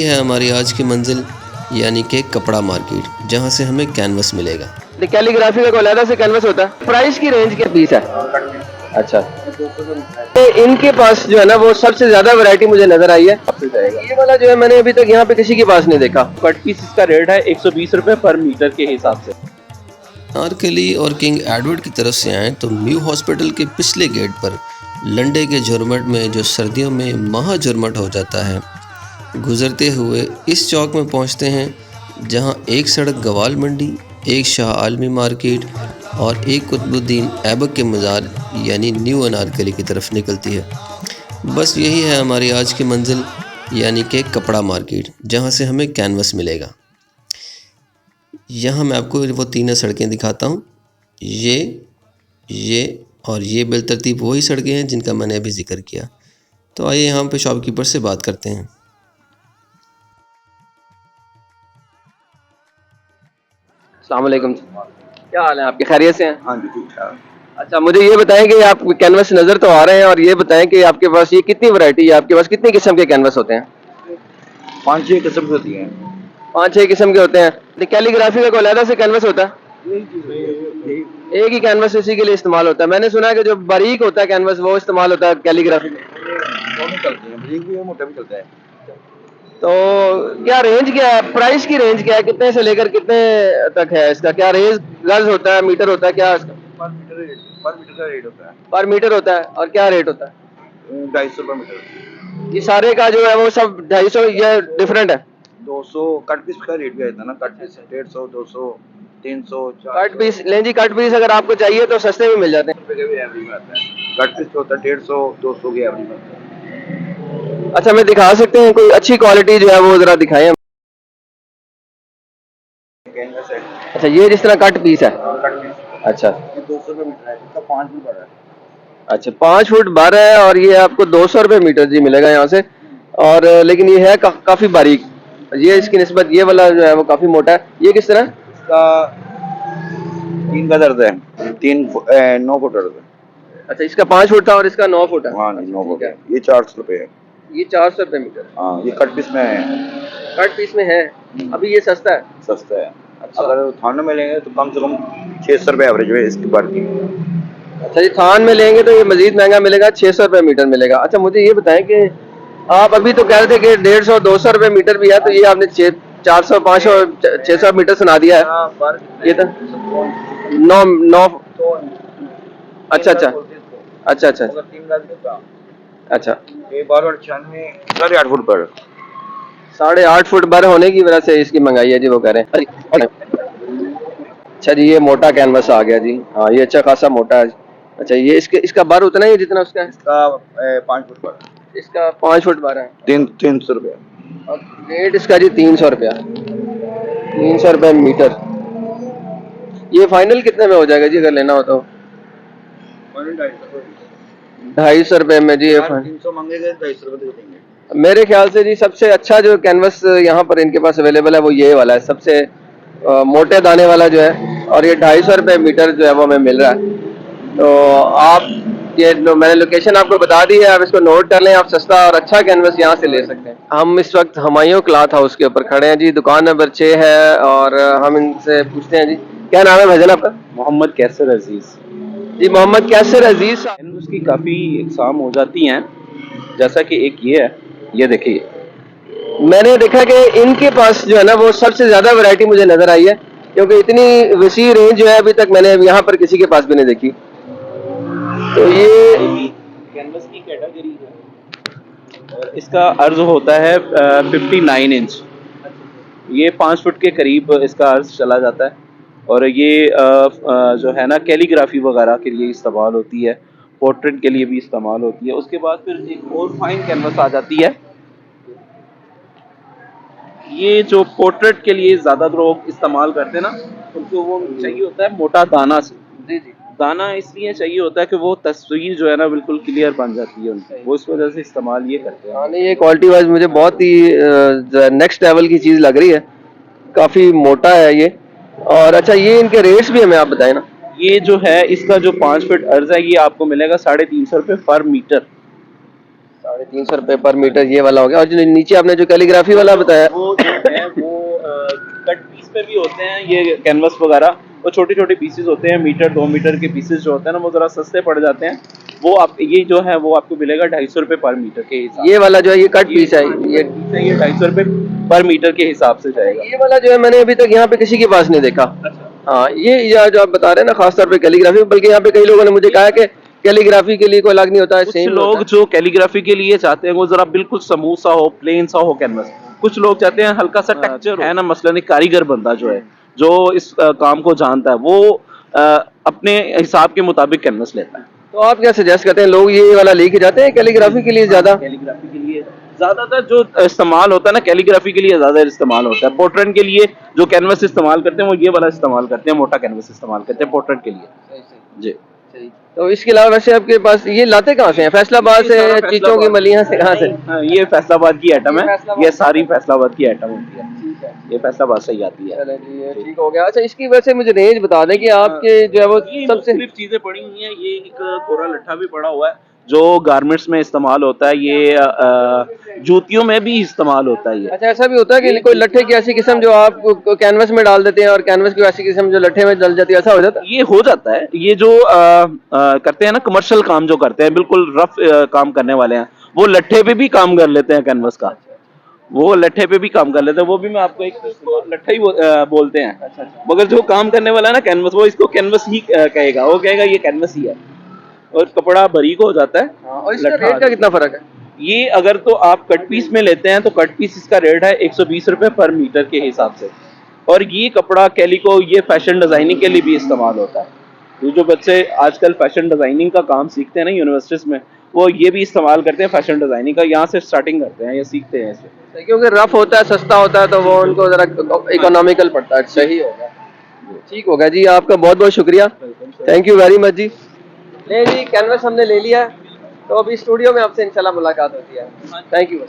है हमारी आज की मंजिल, यानी कि कपड़ा मार्केट, जहां से हमें कैनवस मिलेगा। कैलीग्राफी का कोई अलग से कैनवस होता है। प्राइस की रेंज क्या पीस है? अच्छा, तो इनके पास जो है ना वो सबसे ज्यादा वैरायटी मुझे नजर आई है। ये वाला जो है मैंने अभी तक यहाँ पे किसी के पास नहीं देखा। कट पीस इसका रेट है 120 रुपए पर मीटर के हिसाब से। नारकली और किंग एडवर्ड की तरफ से आए तो न्यू हॉस्पिटल के पिछले गेट पर लंडे के झुरमट में, जो सर्दियों में महा झुरमट हो जाता है, गुजरते हुए इस चौक में पहुंचते हैं जहां एक सड़क गवाल मंडी, एक शाह आलमी मार्केट और एक कुतुबुद्दीन ऐबक के मज़ार यानी न्यू अनारकली की तरफ निकलती है। बस यही है हमारी आज की मंजिल, यानी कि कपड़ा मार्केट, जहां से हमें कैनवस मिलेगा। यहाँ मैं आपको वो तीनों सड़कें दिखाता हूँ। ये और ये बिलतरतीब वही सड़कें हैं जिनका मैंने अभी जिक्र किया। तो आइए यहाँ पे शॉपकीपर से बात करते हैं। अस्सलाम वालेकुम, क्या हाल है आपके? खैरियत से हैं? हाँ जी, ठीक ठाक। अच्छा, मुझे ये बताएं कि आप कैनवस नजर तो आ रहे हैं, और ये बताएं कि आपके पास ये कितनी वैरायटी है, आपके पास कितनी किस्म के कैनवस होते हैं? 5-6 किस्म की होती हैं। 5-6 किस्म के होते हैं। तो कैलीग्राफी का कोई अलग से कैनवस होता है? एक ही कैनवस इसी के लिए इस्तेमाल होता है। मैंने सुना है कि जो बारीक होता है कैनवस वो इस्तेमाल होता है कैलीग्राफी में। दोनों चलते हैं, बारीक भी है, मोटा भी चलता है। तो क्या रेंज क्या है, प्राइस की रेंज क्या है, कितने से लेकर कितने तक है इसका? क्या रेंज गज होता है, मीटर होता है, क्या इसका? पर मीटर का रेट होता है। पर मीटर होता है। और क्या रेट होता है? 250 रुपये मीटर। ये सारे का जो है वो सब 250, ये डिफरेंट है? 200 कट पीस का रेट भी आता है ना, कट पीस 150, 200, 300, कट पीस लें जी, कट पीस अगर आपको चाहिए तो सस्ते में मिल जाते हैं। रुपये के भी एवरेज में आता है। कट पीस होता है 150, 200 के एवरेज में आता है। अच्छा, मैं दिखा सकते हैं कोई अच्छी क्वालिटी जो है वो जरा दिखाएं। कैनवस है। अच्छा, ये जिस तरह कट पीस है। कट पीस अच्छा, ये 200 रुपये मीटर है, इसका 5 भी बड़ा है। अच्छा, 5 फुट 12 है और ये आपको 200 रुपये मीटर जी मिलेगा यहाँ से। और लेकिन ये है काफी बारीक। ये इसकी निस्बत ये वाला जो है वो काफी मोटा है। ये किस तरह? इसका 3 का दर्द है, 9 फुट दर्द है। अच्छा, इसका 5 फुट था और इसका 9 फुट है। हाँ जी, 9 ठीक फुट है। है। ये 400 रुपये है। ये 400 रुपये मीटर। हाँ, ये कट पीस में है, कट पीस में है। अभी ये सस्ता है। सस्ता है। अच्छा। अगर थाने में लेंगे तो कम से कम 600 रुपये एवरेज है इसकी पर की। अच्छा जी, थान में लेंगे तो ये मजीद महंगा मिलेगा, 600 रुपये मीटर मिलेगा। अच्छा, मुझे ये बताएं कि आप अभी तो कह रहे थे कि 150, 200 रुपये मीटर भी है, तो ये आपने 400, 500, 600 मीटर सुना दिया है। ये तो 9। अच्छा अच्छा अच्छा अच्छा अच्छा, 8.5 फुट पर 8.5 फुट बर होने की वजह से इसकी महंगाई है जी, वो कह रहे हैं। अच्छा जी, ये मोटा कैनवस आ गया जी। हाँ, ये अच्छा खासा मोटा है। अच्छा, ये इसका बर उतना ही है जितना उसका है? इसका 5 फुट पर इसका 5 फुट 12 है। 300 रुपये। और रेट इसका जी 300 रुपया, 300 रुपये मीटर। ये फाइनल कितने में हो जाएगा जी अगर लेना हो तो? 250 रुपये में जी। ये 300 मांगेंगे, 250 रुपये दे देंगे। मेरे ख्याल से जी सबसे अच्छा जो कैनवस यहाँ पर इनके पास अवेलेबल है वो ये वाला है, सबसे मोटे दाने वाला जो है। और ये 250 रुपये मीटर जो है वो हमें मिल रहा है। तो आप ये मैंने लोकेशन आपको बता दी है, आप इसको नोट कर लें। आप सस्ता और अच्छा कैनवस यहाँ से ले सकते हैं। हम इस वक्त हुमायूं क्लॉथ हाउस के ऊपर खड़े हैं जी, दुकान नंबर 6 है। और हम इनसे पूछते हैं जी, क्या नाम है भाईजान आपका? मोहम्मद कैसर अजीज। जी, मोहम्मद कैसर अजीज। कैनवस की काफ़ी इकसाम हो जाती हैं, जैसा कि एक ये है, ये देखिए। मैंने देखा कि इनके पास जो है ना वो सबसे ज्यादा वैरायटी मुझे नजर आई है, क्योंकि इतनी वसी रेंज जो है अभी तक मैंने यहाँ पर किसी के पास भी नहीं देखी। तो ये कैनवस की कैटेगरी है और इसका अर्ज होता है 59 इंच। ये 5 फुट के करीब इसका अर्ज चला जाता है। और ये जो है ना कैलीग्राफी वगैरह के लिए इस्तेमाल होती है, पोर्ट्रेट के लिए भी इस्तेमाल होती है। उसके बाद फिर एक और फाइन कैनवस आ जाती है। ये जो पोर्ट्रेट के लिए ज़्यादा लोग इस्तेमाल करते हैं ना, उनको वो चाहिए होता है मोटा दाना से। जी जी, दाना इसलिए चाहिए होता है कि वो तस्वीर जो है ना बिल्कुल क्लियर बन जाती है उनकी, वो इस वजह से इस्तेमाल ये करते हैं। हाँ नहीं, ये क्वालिटी वाइज मुझे बहुत ही नेक्स्ट लेवल की चीज लग रही है, काफी मोटा है ये। और अच्छा, ये इनके रेट्स भी हमें आप बताएं ना। ये जो है इसका जो 5 फीट अर्ज है ये आपको मिलेगा 350 रुपये पर मीटर। 350 रुपये पर मीटर ये वाला हो गया। और जो नीचे आपने जो कैलीग्राफी वाला बताया, वो जो है वो कट पीस पे भी होते हैं ये कैनवस वगैरह, वो छोटे छोटे पीसेस होते हैं, मीटर 2 मीटर के पीसेस जो होते हैं ना वो ज़रा सस्ते पड़ जाते हैं। वो आप ये जो है वो आपको मिलेगा 250 रुपये पर मीटर के हिसाब ये वाला जो है ये कट से। पीस है, ये 250 रुपये पर मीटर के हिसाब से जाएगा। ये वाला जो है मैंने अभी तक यहाँ पे किसी के पास नहीं देखा। हाँ, ये जो आप बता रहे हैं ना, खासतौर पे कैलीग्राफी, बल्कि यहाँ पे कई लोगों ने मुझे कहा है कि कैलीग्राफी के लिए कोई अलग नहीं होता है, कुछ सेम लोग जो कैलीग्राफी के लिए चाहते हैं वो जरा बिल्कुल स्मूथ सा हो, प्लेन सा हो कैनवस। कुछ लोग चाहते हैं हल्का सा टेक्सचर है ना, मसलन एक कारीगर बंदा जो है, जो इस काम को जानता है, वो अपने हिसाब के मुताबिक कैनवस लेता है। तो आप क्या सजेस्ट करते हैं, लोग ये वाला लेके जाते हैं कैलीग्राफी के लिए ज्यादा? कैलीग्राफी के लिए ज्यादातर जो इस्तेमाल होता है ना, कैलीग्राफी के लिए ज्यादा इस्तेमाल होता है। पोर्ट्रेट के लिए जो कैनवस इस्तेमाल करते हैं वो ये वाला इस्तेमाल करते हैं, मोटा कैनवस इस्तेमाल करते हैं पोर्ट्रेट के लिए। जी। तो इसके अलावा वैसे आपके पास ये लाते कहाँ से हैं? फैसलाबाद से, सारा चीचों की मलियां से, कहाँ से? हाँ, ये फैसलाबाद की आइटम है, ये सारी फैसलाबाद की आइटम होती है, ये फैसलाबाद से ही आती है। चलो जी, ये ठीक हो गया। अच्छा, इसकी वैसे मुझे रेंज बता दें कि आपके जो है वो ये सबसे मुख्तलिफ चीजें पड़ी हुई हैं। ये एक कोरा लट्ठा भी पड़ा हुआ है जो गारमेंट्स में इस्तेमाल होता है, ये जूतियों में भी इस्तेमाल होता है ये। अच्छा, ऐसा भी होता है कि कोई लट्ठे की ऐसी किस्म जो आप कैनवस में डाल देते हैं और कैनवस की ऐसी किस्म जो लट्ठे में डल जाती है, ऐसा हो जाता है? ये हो जाता है। ये जो करते हैं ना कमर्शियल काम जो करते हैं, बिल्कुल रफ काम करने वाले हैं, वो लट्ठे पे भी काम कर लेते हैं कैनवस का, वो लट्ठे पे भी काम कर लेते हैं। वो भी मैं आपको एक लट्ठा ही बोलते हैं, मगर जो काम करने वाला है ना कैनवस, वो इसको कैनवस ही कहेगा, वो कहेगा ये कैनवस ही है, और कपड़ा बारीक हो जाता है। और इसका रेट का कितना फर्क है? ये अगर तो आप कट पीस में लेते हैं तो कट पीस इसका रेट है 120 रुपये पर मीटर के हिसाब से, और ये कपड़ा कैलिको ये फैशन डिजाइनिंग के लिए भी इस्तेमाल होता है। तो जो बच्चे आजकल फैशन डिजाइनिंग का काम सीखते हैं ना यूनिवर्सिटीज में, वो ये भी इस्तेमाल करते हैं फैशन डिजाइनिंग का, यहाँ से स्टार्टिंग करते हैं या सीखते हैं इसे। क्योंकि रफ होता है, सस्ता होता है, तो वो उनको जरा इकोनॉमिकल पड़ता है। सही होगा, ठीक होगा जी, आपका बहुत बहुत शुक्रिया, थैंक यू वेरी मच जी। ले जी, कैनवस हमने ले लिया है, तो अभी स्टूडियो में आपसे इंशाल्लाह मुलाकात होती है। Thank you.